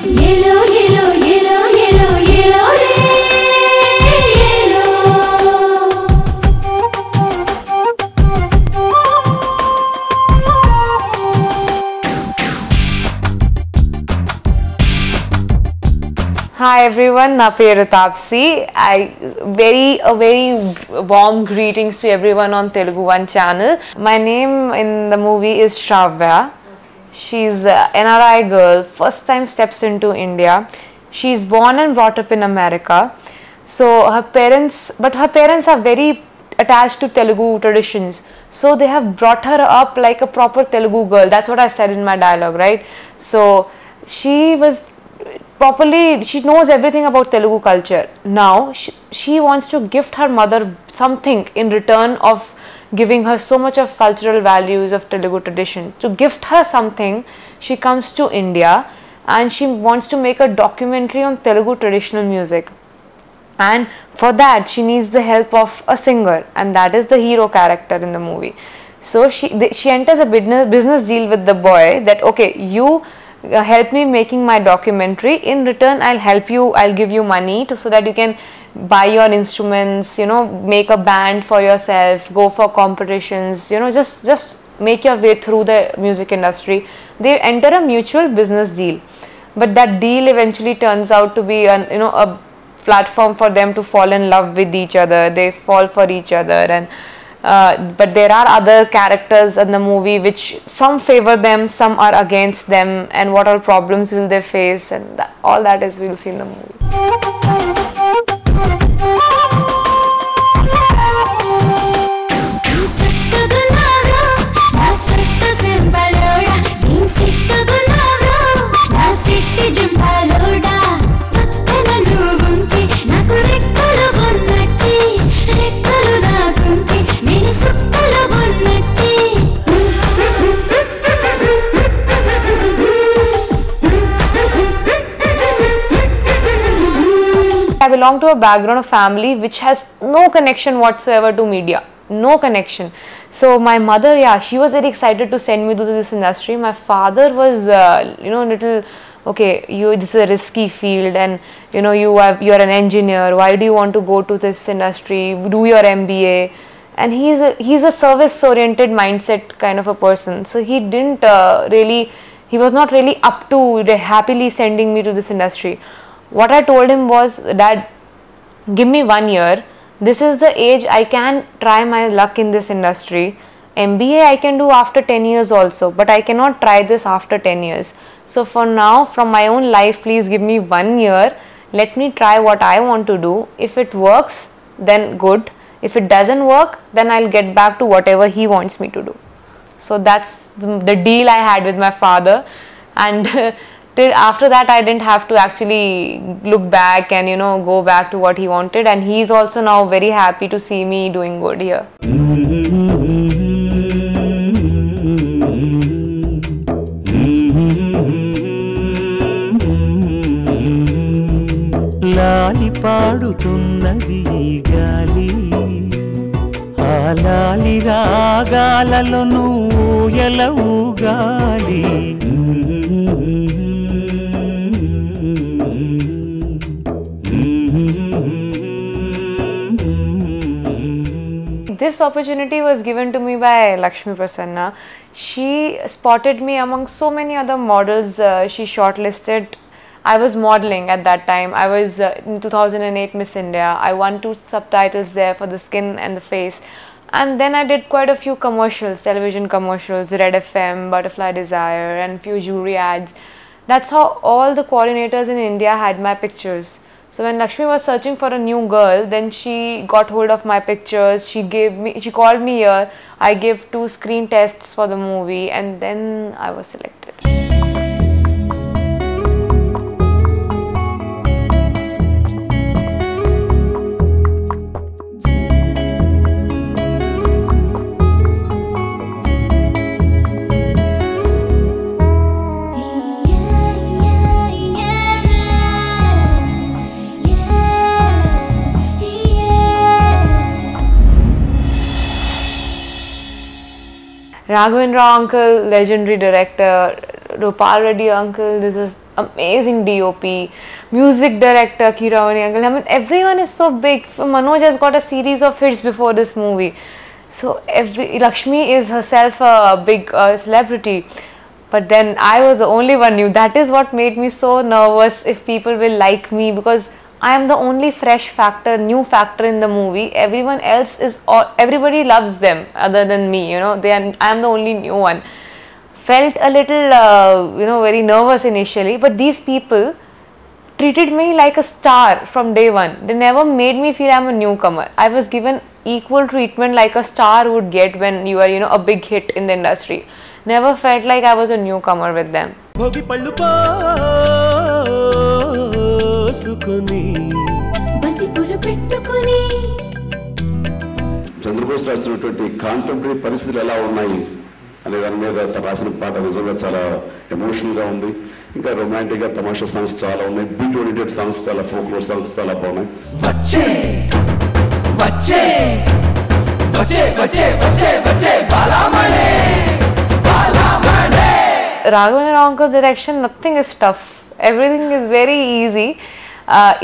Yellow, yellow, yellow, yellow, yellow, yellow. Hi everyone, na peru Taapsee. A very warm greetings to everyone on TeluguOne channel. My name in the movie is Shravya. She's an NRI girl, first time steps into India. She's born and brought up in America. So her parents are very attached to Telugu traditions. So they have brought her up like a proper Telugu girl. That's what I said in my dialogue, right? So she knows everything about Telugu culture. Now she wants to gift her mother something in return of giving her so much of cultural values of Telugu tradition. To gift her something, she comes to India and she wants to make a documentary on Telugu traditional music. And for that, she needs the help of a singer, and that is the hero character in the movie. So she enters a business deal with the boy that, okay, you help me making my documentary. In return, I'll give you money so that you can buy your instruments, make a band for yourself, go for competitions, just make your way through the music industry. They enter a mutual business deal, but that deal eventually turns out to be a platform for them to fall in love with each other. They fall for each other, and but there are other characters in the movie which some favor them, some are against them, and what all problems will they face, and all that is we'll see in the movie. I belong to a background of family which has no connection whatsoever to media, no connection. So my mother, yeah, she was very excited to send me to this industry. My father was, little, okay, this is a risky field, and you're an engineer. Why do you want to go to this industry? Do your MBA. And he's a service-oriented mindset kind of a person. So he didn't he was not really up to happily sending me to this industry. What I told him was, Dad, give me 1 year. This is the age I can try my luck in this industry. MBA I can do after 10 years also, but I cannot try this after 10 years. So for now, from my own life, please give me 1 year. Let me try what I want to do. If it works, then good. If it doesn't work, then I'll get back to whatever he wants me to do. So that's the deal I had with my father. And till after that, I didn't have to actually look back and go back to what he wanted, and he's also now very happy to see me doing good here. లాలి పాడుతున్నది గాలి, ఆ లాలి రాగాలలో ఊయలవు గాలి. This opportunity was given to me by Lakshmi Prasanna. She spotted me among so many other models. She shortlisted. I was modeling at that time. I was in 2008 Miss India. I won 2 subtitles there for the skin and the face. And then I did quite a few commercials, television commercials, Red FM, Butterfly Desire, and few jewelry ads. That's how all the coordinators in India had my pictures. So when Lakshmi was searching for a new girl, then she got hold of my pictures. She called me here. I gave 2 screen tests for the movie, and then I was selected. Raghavendra uncle, legendary director, Rupal Reddy uncle, this is amazing DOP, music director Heroine uncle. I mean, everyone is so big. Manoj has got a series of hits before this movie. So Lakshmi is herself a big celebrity. But then I was the only one new. That is what made me so nervous if people will like me, because I am the only fresh factor, new factor in the movie. Everyone else is, everybody loves them other than me, you know. I am the only new one. Felt a little, very nervous initially. But these people treated me like a star from day one. They never made me feel I'm a newcomer. I was given equal treatment like a star would get when you are, a big hit in the industry. Never felt like I was a newcomer with them. Chandrabose రాసినటువంటి contemporary పరిస్థితులు ఎలా ఉన్నాయి అనే దాని మీద రాసిన పాట నిజంగా చాలా ఎమోషనల్గా ఉంది. ఇంకా రొమాంటిక్గా తమాషా సాంగ్స్ చాలా ఉన్నాయి, బీట్ ఓరియంటెడ్ సాంగ్స్ చాలా, ఫోక్లోర్ సాంగ్స్ చాలా బాగున్నాయి. వచ్చే వచ్చే వచ్చే వచ్చే వచ్చే వచ్చే Balamani Balamani. Raghavendra uncle's direction, nothing is tough. Everything is very easy.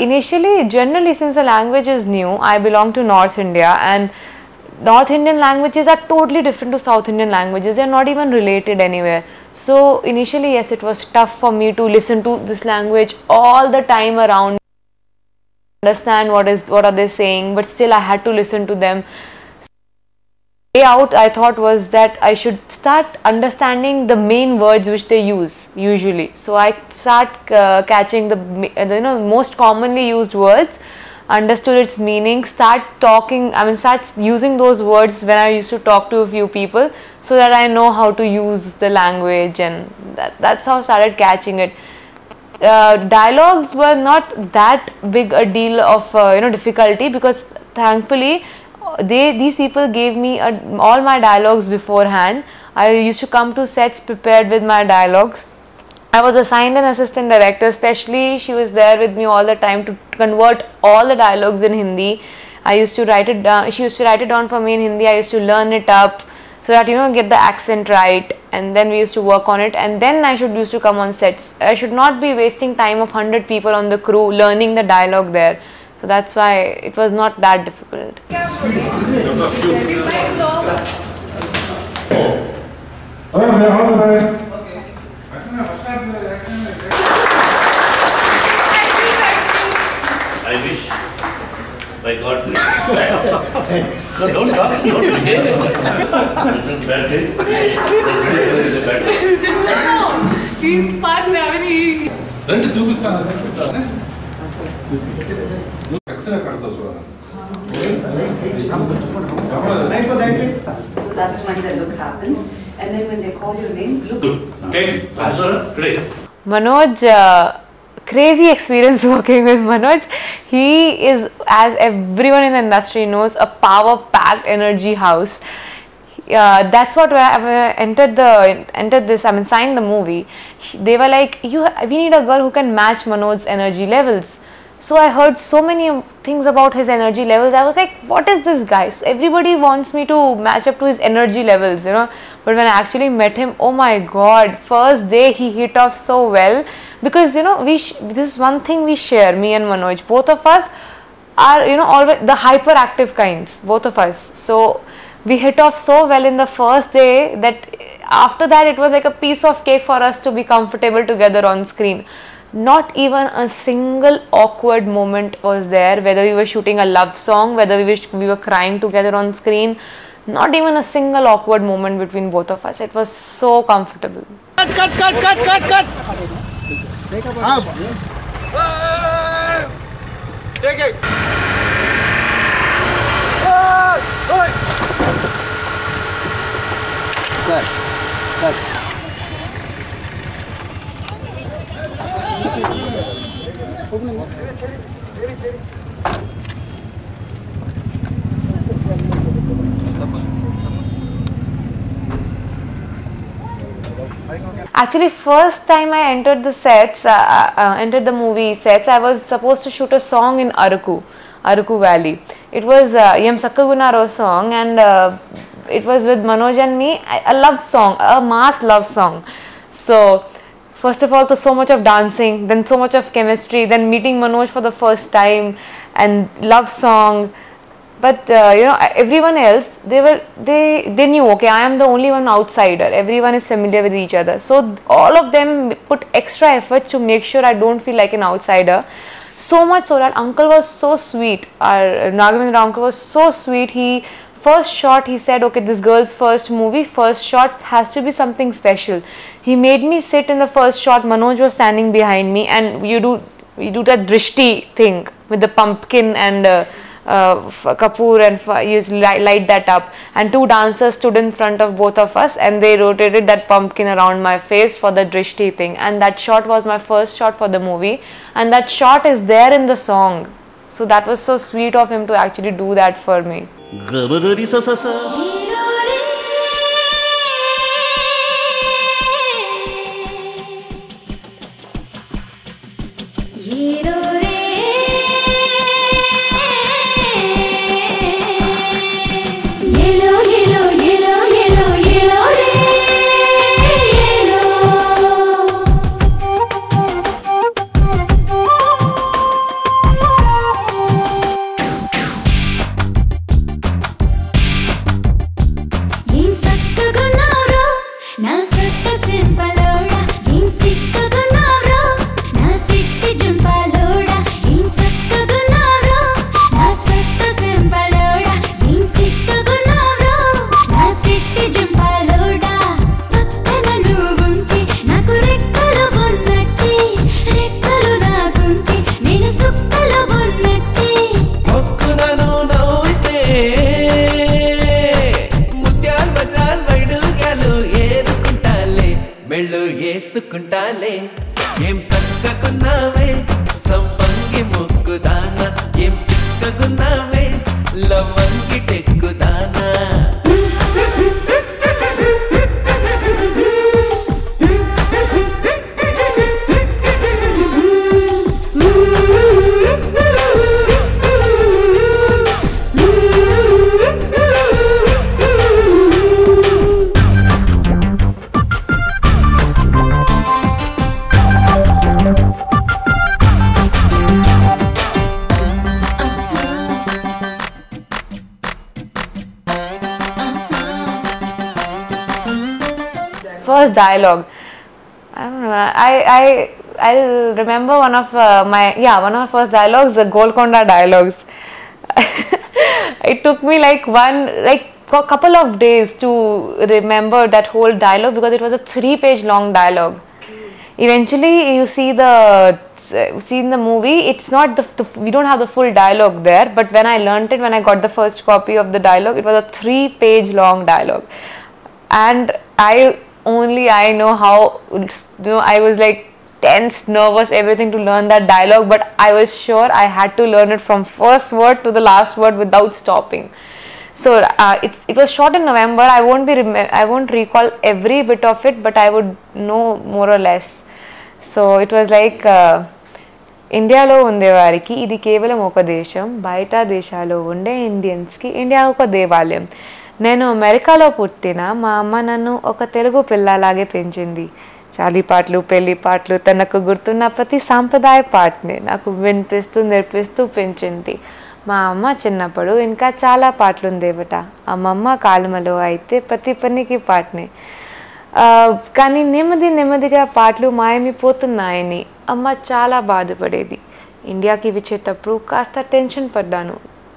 Initially, generally, since the language is new, I belong to North India, and North Indian languages are totally different to South Indian languages. They are not even related anywhere. So initially, yes, it was tough for me to listen to this language all the time around, understand what are they saying, but still I had to listen to them. Way out, I thought, was that I should start understanding the main words which they use usually. So I start catching the most commonly used words, understood its meaning, start using those words when I used to talk to a few people, so that I know how to use the language, and that's how I started catching it. Dialogues were not that big a deal of difficulty, because thankfully these people gave me all my dialogues beforehand. I used to come to sets prepared with my dialogues. I was assigned an assistant director, especially she was there with me all the time to convert all the dialogues in Hindi. I used to write it down, she used to write it down for me in Hindi. I used to learn it up so that get the accent right, and then we used to work on it, and then I used to come on sets. I should not be wasting time of 100 people on the crew learning the dialogue there. So that's why it was not that difficult. I wish, by God's grace. No, don't talk. Don't behave. This is bad day. This is bad day. No, he's fun. I mean, he. రెండు చూపిస్తాను. X ray కడతా చూడాలి. So that's when the look happens, and then when they call your name, look. Good. Okay. Answer. Great. Manoj, crazy experience working with Manoj. He is, as everyone in the industry knows, a power-packed energy house. That's what when I entered this, signed the movie. They were like, we need a girl who can match Manoj's energy levels. So I heard so many things about his energy levels. I was like, what is this guy? So everybody wants me to match up to his energy levels, But when I actually met him, oh my God, first day he hit off so well. Because, this is one thing we share, me and Manoj. Both of us are, always the hyperactive kinds, both of us. So we hit off so well in the first day that after that it was like a piece of cake for us to be comfortable together on screen. Not even a single awkward moment was there, whether we were shooting a love song, whether we were crying together on screen. Not even a single awkward moment between both of us. It was so comfortable. Cut! Take it! Cut! Actually, first time I entered the sets, entered the movie sets, I was supposed to shoot a song in Araku Valley. It was Yam Sakkagunaro song, and it was with Manoj and me, a love song, a mass love song. So First of all, there's so much of dancing, then so much of chemistry, then meeting Manoj for the first time, and love song. But everyone else, they knew, okay, I am the only one outsider. Everyone is familiar with each other. So all of them put extra effort to make sure I don't feel like an outsider. So much so that uncle was so sweet. Our Nagamindra uncle was so sweet. First shot, he said, okay, this girl's first movie, first shot has to be something special. He made me sit in the first shot. Manoj was standing behind me, and you do that drishti thing with the pumpkin and kapoor, and you light that up, and two dancers stood in front of both of us, and they rotated that pumpkin around my face for the drishti thing, and that shot was my first shot for the movie, and that shot is there in the song. So that was so sweet of him to actually do that for me. First dialogue, I don't know. I remember one of my first dialogues, the Golconda dialogues. It took me like a couple of days to remember that whole dialogue, because it was a 3-page long dialogue. Eventually, you see in the movie, it's not we don't have the full dialogue there. But when I learnt it, when I got the first copy of the dialogue, it was a 3-page long dialogue, and I know how, I was like tense, nervous, everything to learn that dialogue, but I was sure I had to learn it from first word to the last word without stopping. So it was shot in November. I won't recall every bit of it, but I would know more or less. So it was like ఇండియాలో ఉండేవారికి ఇది కేవలం ఒక దేశం, బయట దేశాల్లో ఉండే ఇండియన్స్కి India ఒక దేవాలయం. నేను అమెరికాలో పుట్టిన మా అమ్మ నన్ను ఒక తెలుగు పిల్లలాగే పెంచింది. చాలీ పాటలు, పెళ్లి పాటలు, తనకు గుర్తున్న ప్రతి సాంప్రదాయ పాటని నాకు వినిపిస్తూ నేర్పిస్తూ పెంచింది. మా అమ్మ చిన్నప్పుడు ఇంకా చాలా పాటలు ఉండేవట. అమ్మమ్మ కాలమలో అయితే ప్రతి పనికి పాటనే. కానీ నెమ్మదిగా పాటలు మాయమైపోతున్నాయని అమ్మ చాలా బాధపడేది. ఇండియాకి వచ్చేటప్పుడు కాస్త టెన్షన్ పడ్డాను.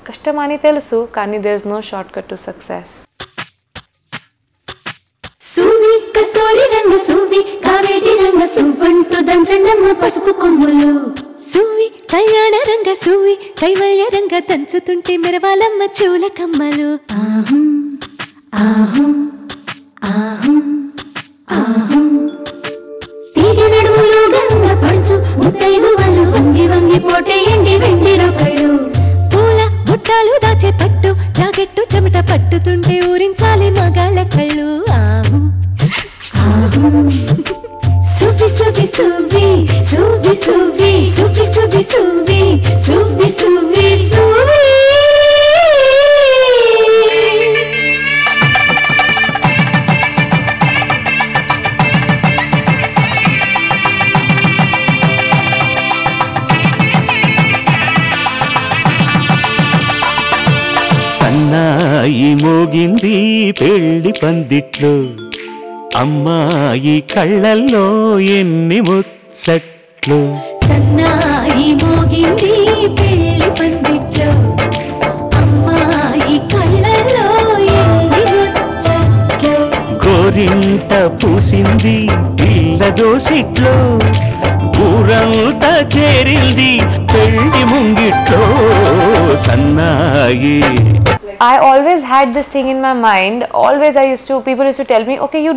కష్టమని తెలుసు, కానీ there is no shortcut to success. సూవి కస్తూరి రంగ సూవి కావేటి రంగ సువంటు దంచండమ్మ పసుపు కొమ్ములు. సూవి కళ్యాణ రంగ సూవి కైవల్య రంగ దంచుతుంటే మెరవాలమ్మ చెవుల కమ్మలు. ఆహం ఆహం ఆహం ఆహం తీగ నడుములు గంగ పడుచు ముత్తైదువలు వంగి వంగి పోటేయండి వెండి రొకళ్ళు. పూల బుట్టాలు దాచే పట్టు జాకెట్టు చెమట పట్టుతుంటే ఊరించాలి మగాళ్ళ కళ్ళు. ఆహం ఆహం సువి సువి సువి సువి సువి సువి సువి సువి సువి సువి సువి. పెళ్లి పందిట్లో అమ్మాయి కళ్ళల్లో ఎన్ని ముచ్చట్లు సన్నాయి మోగింది పెళ్లి పందిట్లో అమ్మాయి కళ్ళల్లో ఎన్ని ముచ్చట్లు గోరింట పూసింది పిల్ల దోసిట్లో ఊరంతా చేరింది పెళ్లి ముంగిట్లో సన్నాయి. I always had this thing in my mind. Always people used to tell me, okay, you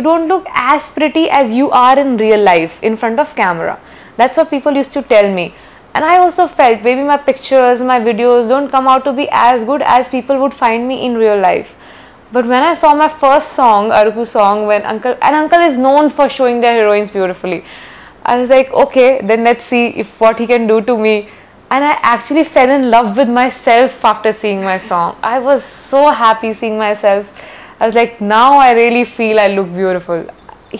don't look as pretty as you are in real life in front of camera. That's what people used to tell me. And I also felt maybe my pictures, my videos don't come out to be as good as people would find me in real life. But when I saw my first song, Aruku song, when Uncle is known for showing their heroines beautifully, I was like, okay, then let's see what he can do to me. And I actually fell in love with myself after seeing my song. I was so happy seeing myself. I was like, now I really feel I look beautiful.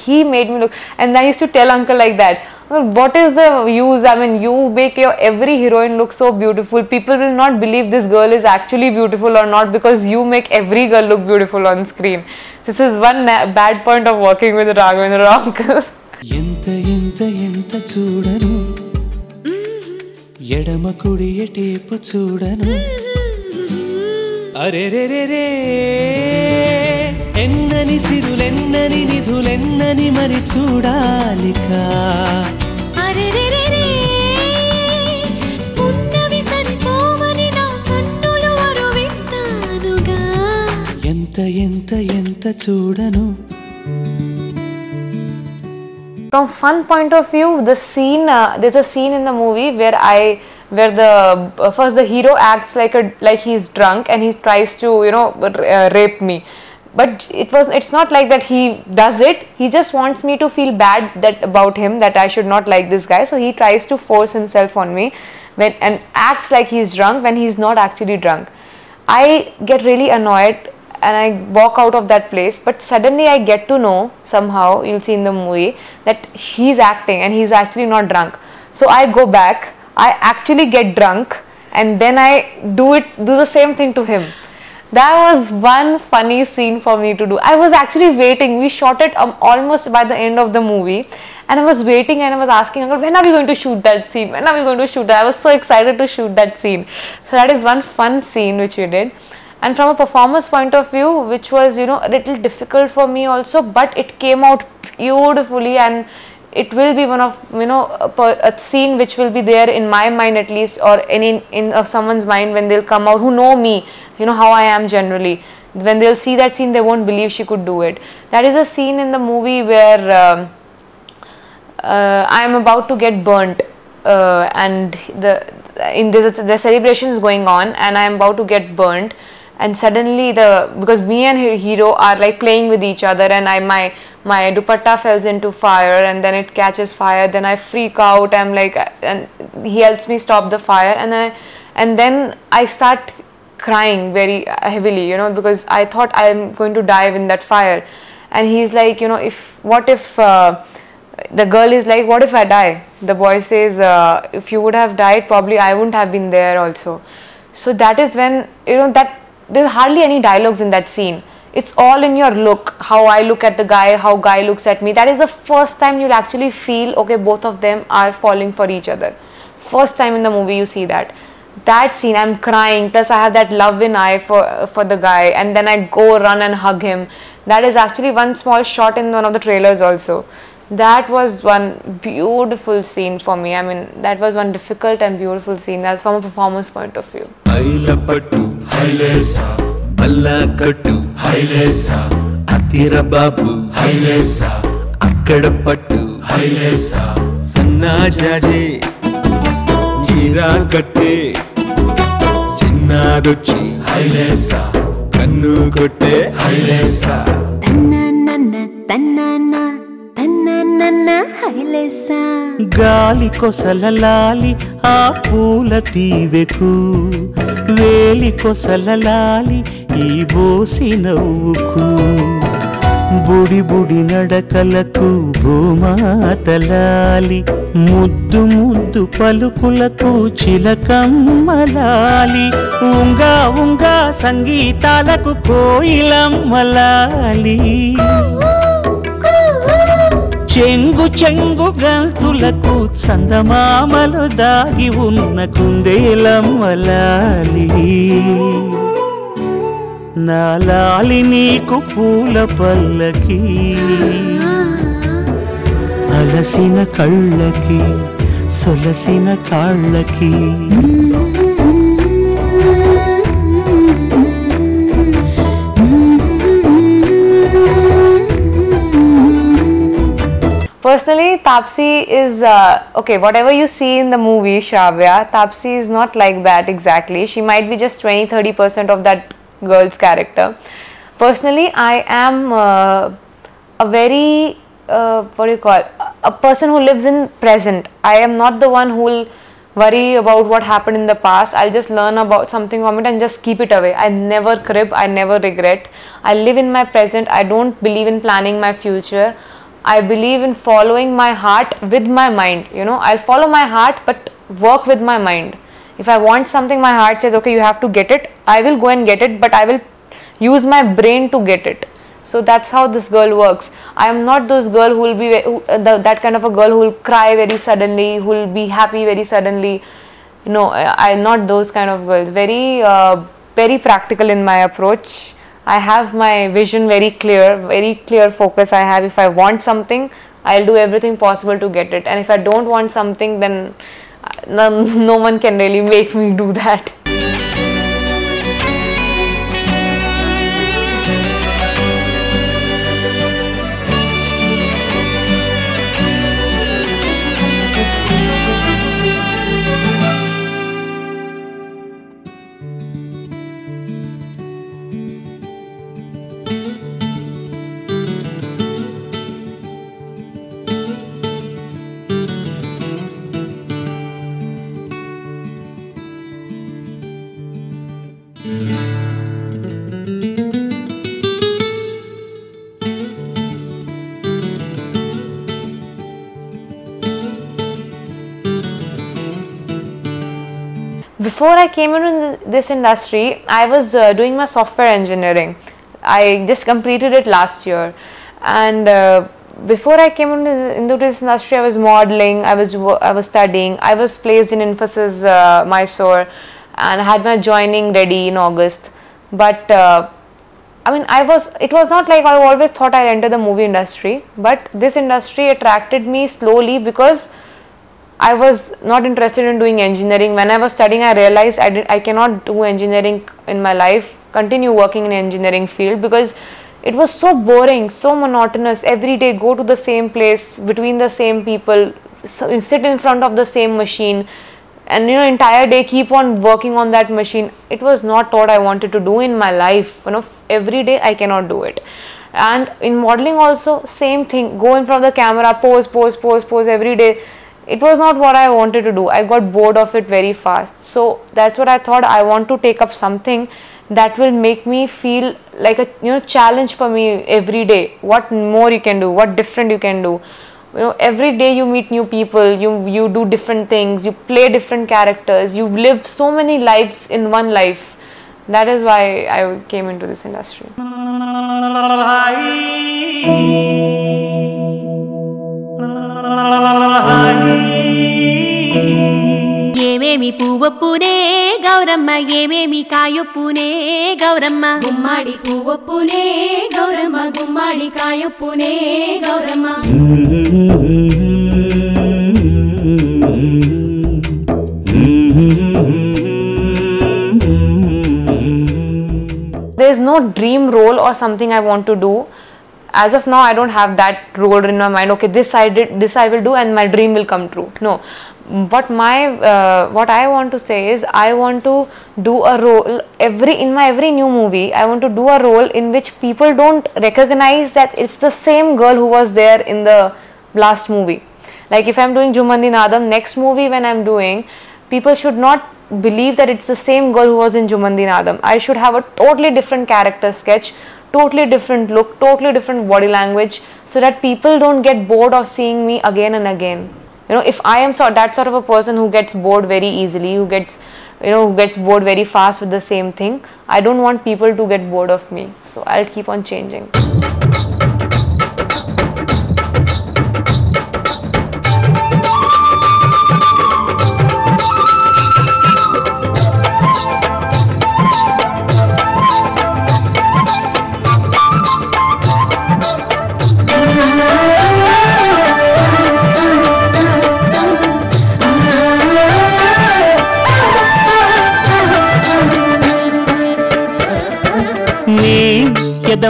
He made me look, and I used to tell Uncle like that, what is the use? I mean, you make your every heroine look so beautiful. People will not believe this girl is actually beautiful or not because you make every girl look beautiful on screen. This is one bad point of working with Raghavendra Uncle. ఎంత చూడను ఎడమ కుడి ఎటేపు చూడను అరెరెరెరే ఎన్నని సిరులెన్నని నిధులెన్నని మరి చూడాలికా అరెరెరెరే ఉన్నవి సరిపోవని నా కన్నులు అరువిస్తానుగా ఎంత చూడను. From fun point of view, the scene there's a scene in the movie where first the hero acts like he's drunk and he tries to rape me, but it's not like that he does it. He just wants me to feel bad about him, that I should not like this guy, so he tries to force himself on me and acts like he's drunk when he's not actually drunk. I get really annoyed and I walk out of that place, but suddenly I get to know, somehow you'll see in the movie, that he's acting and he's actually not drunk. So I go back, I actually get drunk, and then I do the same thing to him. That was one funny scene for me to do. I was actually waiting. We shot it almost by the end of the movie, and I was waiting and I was asking Uncle, when are we going to shoot that scene? When are we going to shoot that? I was so excited to shoot that scene. So that is one fun scene which we did. And from a performance point of view, which was a little difficult for me also, but it came out beautifully, and it will be one of a scene which will be there in my mind at least, or in someone's mind when they'll come out who know me, how I am generally. When they'll see that scene, they won't believe she could do it. That is a scene in the movie where I am about to get burnt, and the celebration is going on, and I am about to get burnt. And suddenly because me and hero are like playing with each other, and my dupatta falls into fire, and then it catches fire. Then I freak out. I'm like, and he helps me stop the fire, and then I start crying very heavily, because I thought I'm going to die in that fire. And he's like, what if the girl is like, what if I die? The boy says, if you would have died, probably I wouldn't have been there also. So that is when that. There's hardly any dialogues in that scene. It's all in your look, how I look at the guy, how guy looks at me. That is the first time you'll actually feel, okay, both of them are falling for each other. First time in the movie you see that. That scene, I'm crying, plus I have that love in eye for the guy, and then I go run and hug him. That is actually one small shot in one of the trailers also. That was one beautiful scene for me. I mean, that was one difficult and beautiful scene. That's from a performance point of view. ఐలపట్టు హైలేసా అల్లాకట్టు హైలేసా అతిర బాబు హైలేసా అక్కడ పట్టు హైలేసా సన్నాజాజే చీరా కట్టే సిన్నాదొచ్చి హైలేసా కన్ను కొట్టే హైలేసా గాలి కొసలలాలి ఆ పూల తీవెకు, వేలి కొసలలాలి ఈ బోసి నవ్వుకు. బుడి బుడి నడకలకు భూమాతలాలి, ముద్దు ముద్దు పలుకులకు చిలకమ్మలాలి, ఉంగా ఉంగా సంగీతాలకు కోయిలమ్మలాలి, చెంగు చెంగు గంతులకు చందమామలు దాగి ఉన్న కుందేలమ్మలాలి, నాలాలి నీకు పూల పల్లకి, అలసిన కళ్ళకి సొలసిన కాళ్ళకి. Personally, Taapsee is okay. Whatever you see in the movie Shravya, Taapsee is not like that exactly. She might be just 20-30% of that girl's character. Personally, I am a very what do you call, a person who lives in present. I am not the one who will worry about what happened in the past. I'll just learn about something from it and just keep it away. I never crib, I never regret. I live in my present. I don't believe in planning my future. I believe in following my heart with my mind. You know, I'll follow my heart but work with my mind. If I want something, my heart says okay, you have to get it, I will go and get it, but I will use my brain to get it. So that's how this girl works. I am not those girl who will be that kind of a girl who will cry very suddenly, who will be happy very suddenly. No, I am not those kind of girls. Very practical in my approach. I have my vision very clear focus I have. If I want something, I'll do everything possible to get it, and if I don't want something, then no one can really make me do that. Before I came into this industry, I was doing my software engineering. I just completed it last year, and before I came into this industry, I was modeling, I was studying, I was placed in Infosys Mysore, and I had my joining ready in August. But I mean, it was not like I always thought I'd enter the movie industry, but this industry attracted me slowly because I was not interested in doing engineering. When I was studying, I realized I cannot do engineering in my life, continue working in engineering field, because it was so boring, so monotonous. Every day go to the same place, between the same people, sit in front of the same machine, and you know, entire day keep on working on that machine. It was not what I wanted to do in my life. You know, every day I cannot do it. And in modeling also, same thing, go in front of the camera, pose every day. It was not what I wanted to do. I got bored of it very fast. So that's what I thought. I want to take up something that will make me feel like a challenge for me every day. What more you can do, what different you can do. You know, every day you meet new people, you do different things, you play different characters, you live so many lives in one life. That is why I came into this industry. ఏమేమి పువ్వొప్పునే గౌరమ్మ, ఏమేమి కాయొప్పునే గౌరమ్మ, గుమ్మాడి పువ్వొప్పునే గౌరమ్మ, గుమ్మాడి కాయొప్పునే Gauramma. There is no dream role or something I want to do. As of now, I don't have that role in my mind. Okay, this I will do, and my dream will come true. No, but what I want to say is, I want to do a role in my every new movie. I want to do a role in which people don't recognize that it's the same girl who was there in the last movie. Like if I'm doing Jhummandi Nadam, next movie when I'm doing, people should not believe that it's the same girl who was in Jhummandi Nadam. I should have a totally different character sketch, totally different look, totally different body language, so that people don't get bored of seeing me again and again. You know, if I am that sort of a person who gets bored very easily, who gets bored very fast with the same thing, I don't want people to get bored of me. So I'll keep on changing.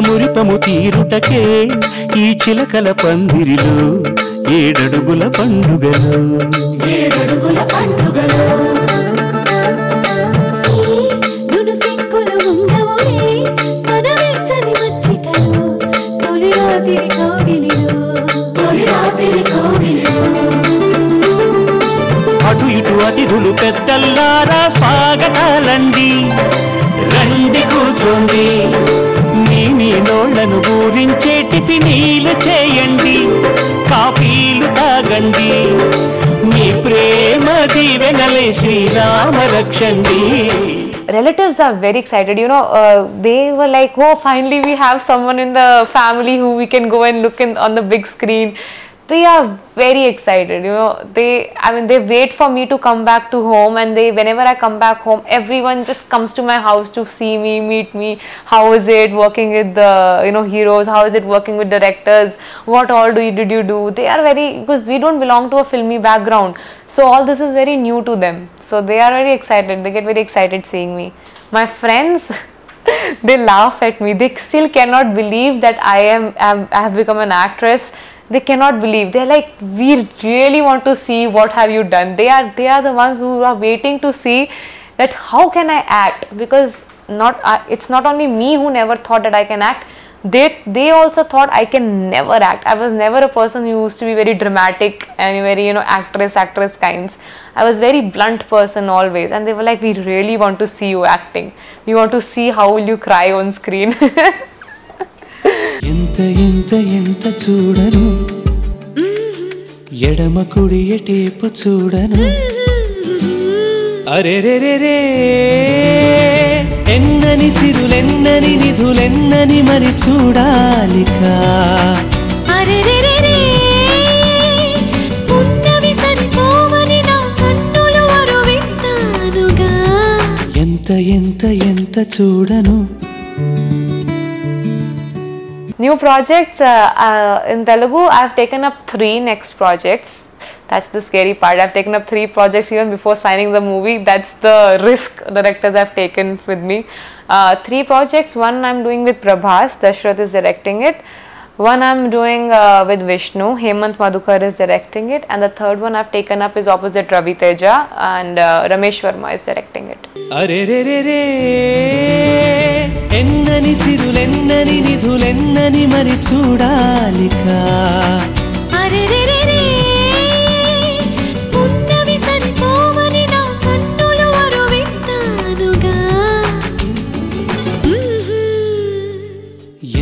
మురిపము తీరుటకే ఈ చిలకల పందిరిలో ఏడడుగుల పండుగలు అటు ఇటు అతిథులు పెద్దల్లారా స్వాగతాలండి, రండి కూర్చోండి, మీ నోళ్లను ఊరించే టిఫినీలు చేయండి, కాఫీలు తాగండి, మీ ప్రేమ దీవెనలే Srirama రక్షండి. Relatives are very excited, you know, they were like, oh, finally we have someone in the family who we can go and look on the big screen. They are very excited, you know. They wait for me to come back to home, and whenever I come back home, everyone just comes to my house to see me, meet me. How is it working with the heroes? How is it working with directors? What all did you do? They are because we don't belong to a filmy background, so all this is very new to them. So they are very excited. They get very excited seeing me. My friends, they laugh at me. They still cannot believe that I have become an actress. They cannot believe. They're like, we really want to see what have you done. They are the ones who are waiting to see that how can I act, because it's not only me who never thought that I can act. They also thought I can never act. I was never a person who used to be very dramatic and very actress kinds. I was very blunt person always, and they were like, we really want to see you acting. We want to see how will you cry on screen. ఎంత ఎంత ఎంత చూడను, ఎడమ కుడి ఎటేపు చూడను, అరెరెరెరే ఎన్నని సిరులెన్నని నిధులెన్నని మరి చూడాలికా, అరెరెరెరే ఉన్నవి సరిపోవని నా కన్నులు అరువిస్తానుగా, ఎంత ఎంత ఎంత చూడను. New projects in Telugu, I have taken up 3 next projects. That's the scary part. I've taken up 3 projects even before signing the movie. That's the risk directors have taken with me. 3 projects. One I'm doing with Prabhas, Dashrath is directing it. One I'm doing with Vishnu, Hemant Madhukar is directing it. And the third one I've taken up is opposite Ravi Teja, and Ramesh Verma is directing it. అరెరెరెరే ఎన్నని సిరులెన్నని నిధులెన్నని మరి చూడాలికా, అరెరెరెరే ఉన్నవి సరిపోవని నా కన్నులు అరువిస్తానుగా,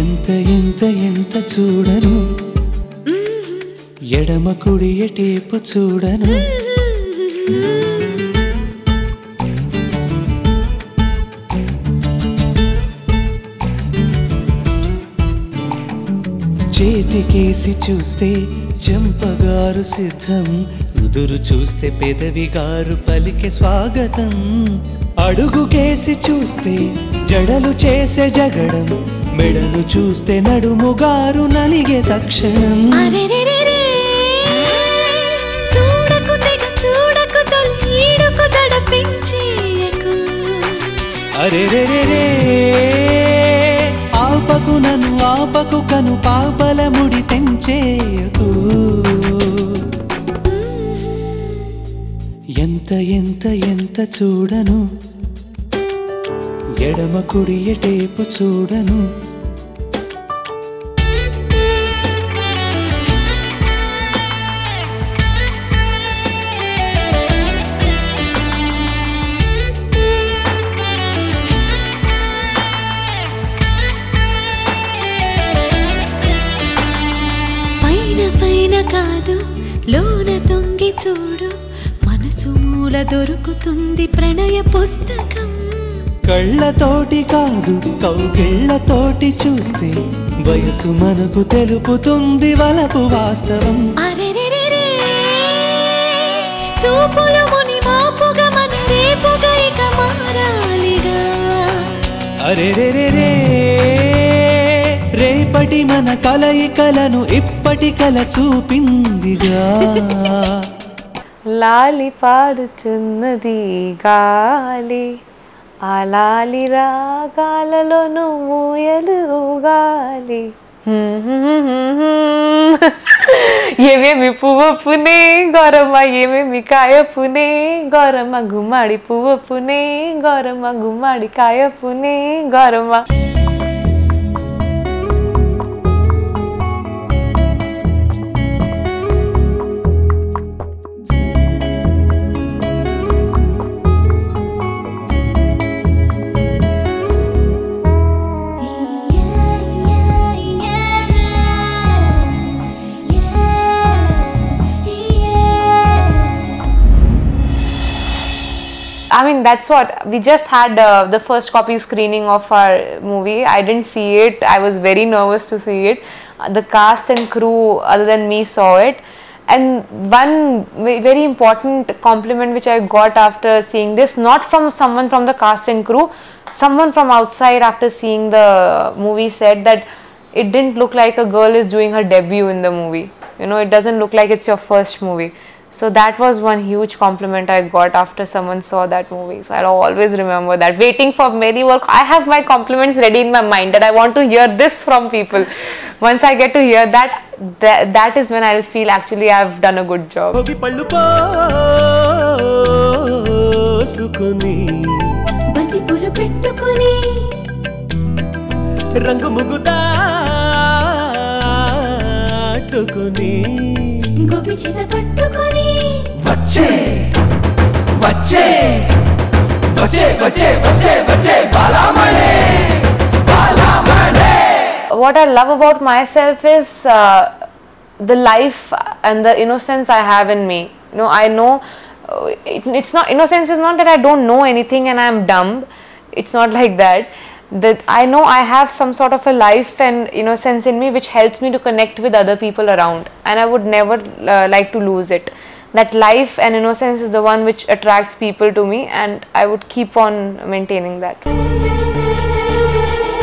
ఎంత ఎంత ఎంత చూడను, ఎడమ కుడి ఎటేపు చూడను, చేతికేసి చూస్తే చెంపగారు సిద్ధం, నుదురు చూస్తే పెదవిగారు పలికే స్వాగతం, అడుగుకేసి చూస్తే జడలు చేసే జగడం, మెడలు చూస్తే నడుముగారు నలిగే తక్షణం, చూడకు తెగ చూడకు తొలి ఈడుకు దడపించేయకు, అరెరెరెరే ఆపకు నన్ను ఆపకు కను పాపల ముడి తెంచేయకు, ఎంత ఎంత ఎంత చూడను, ఎడమ కుడి ఎటేపు చూడను, చూడు మనసు మూల దొరుకుతుంది ప్రణయ పుస్తకం కళ్ళతోటి కాదు కౌగిళ్ళతోటి చూస్తే వయసు మనకు తెలుపుతుంది వలపు వాస్తవం అరెరెరెరే చూపులు ముని మాపుగా మన రేపుగా ఇక మారాలిగా అరెరెరెరే రేపటి మన కలయికలను ఇప్పటి కల చూపిందిగా లాలి పాడుతున్నది గాలి ఆ లాలి రాగాలలో నువ్వు ఎలుగాలి ఏమేమి పువ్వునే గౌరమ్మ ఏమేమి కాయపునే గౌరమ్మ గుమ్మడి పువ్వునే గౌరమ్మ గుమ్మడి కాయపునే Gauramma I mean, that's what we just had the first copy screening of our movie. I didn't see it. I was very nervous to see it. The cast and crew other than me saw it. And one very important compliment which I got after seeing this, not from someone from the cast and crew, someone from outside after seeing the movie said that it didn't look like a girl is doing her debut in the movie. You know, it doesn't look like it's your first movie. So that was one huge compliment I got after someone saw that movie. So I'll always remember that. Waiting for many work, I have my compliments ready in my mind that I want to hear this from people. Once I get to hear that, that is when I'll feel actually I've done a good job. బంతి పూలు పెట్టుకొని రంగు ముగుదాటుకొని గోపి చేత పట్టుకొని వచ్చే వచ్చే వచ్చే వచ్చే వచ్చే వచ్చే Balamani Balamani. What I love about myself is the life and the innocence I have in me. You know, I know it's not, innocence is not that I don't know anything and I'm dumb. It's not like that. That I know I have some sort of a life and innocence in me which helps me to connect with other people around, and I would never like to lose it. That life and innocence is the one which attracts people to me, and I would keep on maintaining that.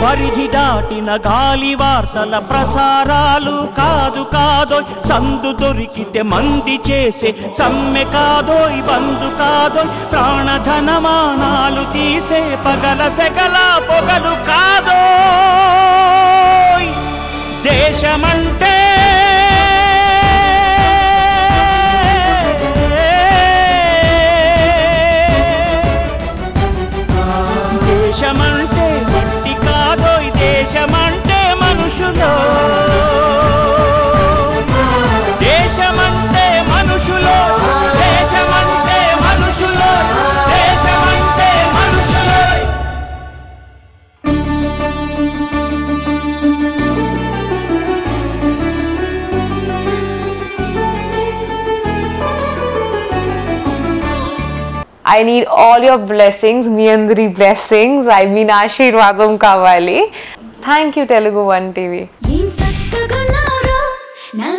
పరిధి దాటిన గాలి వార్తల ప్రసారాలు కాదు కాదోయ్ సందు దొరికితే మంది చేసే సమ్మె కాదోయ్ బంధు కాదోయ్ ప్రాణధనమానాలు తీసే పగల సెగల పొగలు కాదోయ్ దేశమంటే దేశమంటే మట్టి కాదోయ్ దేశమంటే మనుషులో దేశమంటే మనుషులో దేశమంటే మనుషులో దేశమంటే మనుషులో. I need all your blessings, మీ అందరి blessings. I mean ఆశీర్వాదం కావాలి. Thank you, TeluguOne TV. ఏం సక్కగున్నారో నా